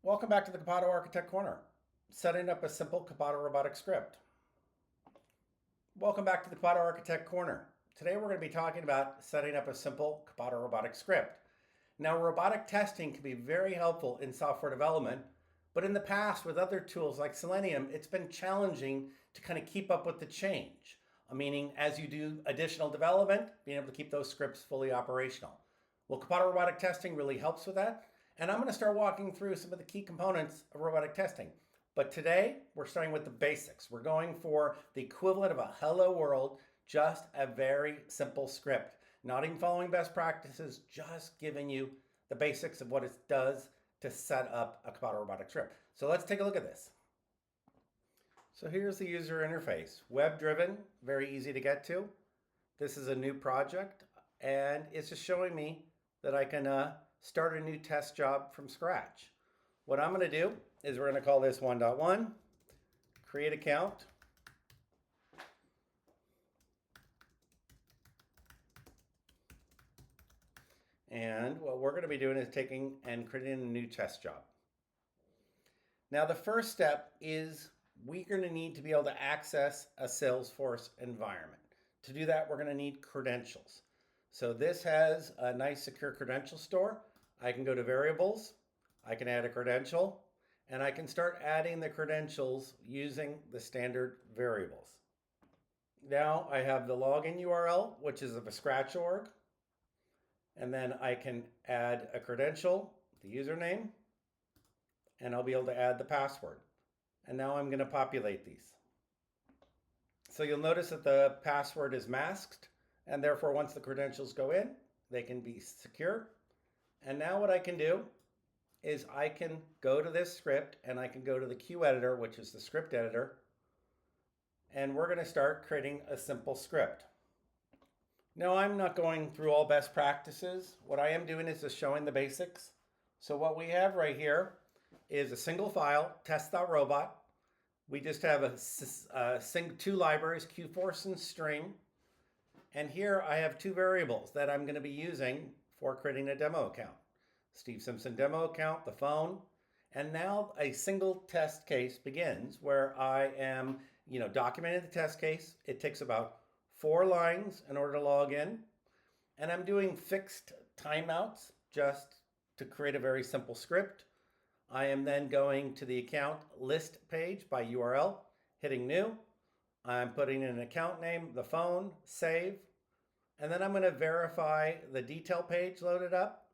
Welcome back to the Copado Architect Corner, setting up a simple Copado robotic script. Welcome back to the Copado Architect Corner. Today we're going to be talking about setting up a simple Copado robotic script. Now, robotic testing can be very helpful in software development, but in the past with other tools like Selenium, it's been challenging to kind of keep up with the change. Meaning, as you do additional development, being able to keep those scripts fully operational. Well, Copado Robotic Testing really helps with that. And I'm going to start walking through some of the key components of robotic testing. But today, we're starting with the basics. We're going for the equivalent of a hello world, just a very simple script. Not even following best practices, just giving you the basics of what it does to set up a Copado robotic script. So let's take a look at this. So here's the user interface. Web-driven, very easy to get to. This is a new project, and it's just showing me that I can start a new test job from scratch. What I'm going to do is we're going to call this 1.1, create account. And what we're going to be doing is taking and creating a new test job. Now, the first step is we're going to need to be able to access a Salesforce environment. To do that, we're going to need credentials. So this has a nice secure credential store. I can go to variables, I can add a credential, and I can start adding the credentials using the standard variables. Now I have the login URL, which is of a Scratch org, and then I can add a credential, the username, and I'll be able to add the password. And now I'm going to populate these. So you'll notice that the password is masked, and therefore once the credentials go in, they can be secure. And now what I can do is I can go to this script and I can go to the Q editor, which is the script editor, and we're going to start creating a simple script. Now, I'm not going through all best practices. What I am doing is just showing the basics. So what we have right here is a single file, test.robot. We just have two libraries, QForce and string. And here I have two variables that I'm going to be using for creating a demo account. Steve Simpson demo account, the phone, and now a single test case begins where I am, documenting the test case. It takes about 4 lines in order to log in, and I'm doing fixed timeouts just to create a very simple script. I am then going to the account list page by URL, hitting new. I'm putting in an account name, the phone, save. And then I'm going to verify the detail page loaded up.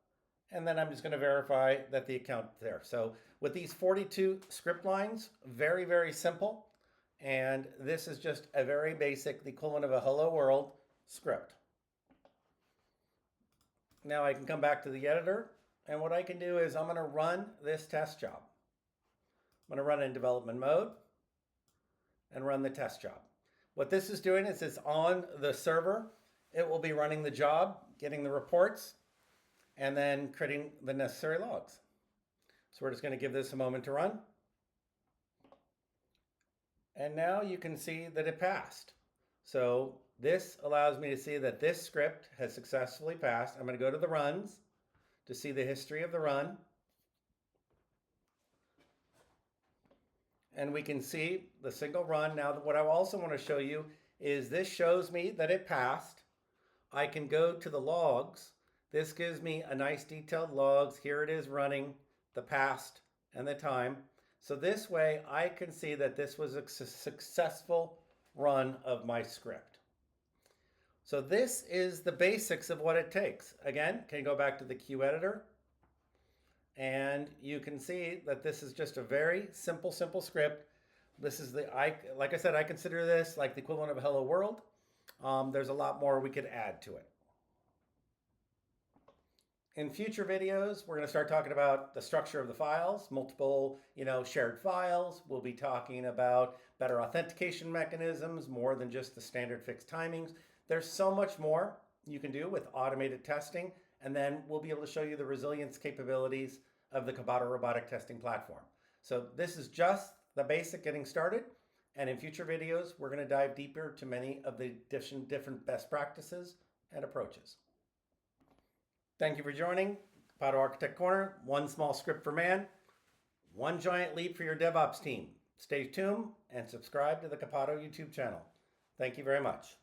And then I'm just going to verify that the account is there. So with these 42 script lines, very, very simple. And this is just a very basic, the equivalent of a hello world script. Now I can come back to the editor. And what I can do is I'm going to run this test job. I'm going to run in development mode and run the test job. What this is doing is it's on the server. It will be running the job, getting the reports, and then creating the necessary logs. So we're just going to give this a moment to run. And now you can see that it passed. So this allows me to see that this script has successfully passed. I'm going to go to the runs to see the history of the run. And we can see the single run. Now, what I also want to show you is this shows me that it passed. I can go to the logs. This gives me a nice detailed logs. Here it is running the past and the time. So this way I can see that this was a successful run of my script. So this is the basics of what it takes. Again, can you go back to the Q editor? And you can see that this is just a very simple script. This is like I said, I consider this like the equivalent of a hello world. There's a lot more we could add to it. In future videos, we're going to start talking about the structure of the files, multiple, shared files. We'll be talking about better authentication mechanisms, more than just the standard fixed timings. There's so much more you can do with automated testing, and then we'll be able to show you the resilience capabilities of the Copado Robotic Testing platform. So this is just the basic getting started. And in future videos, we're going to dive deeper to many of the different best practices and approaches. Thank you for joining Copado Architect Corner, one small script for man. One giant leap for your DevOps team. Stay tuned and subscribe to the Copado YouTube channel. Thank you very much.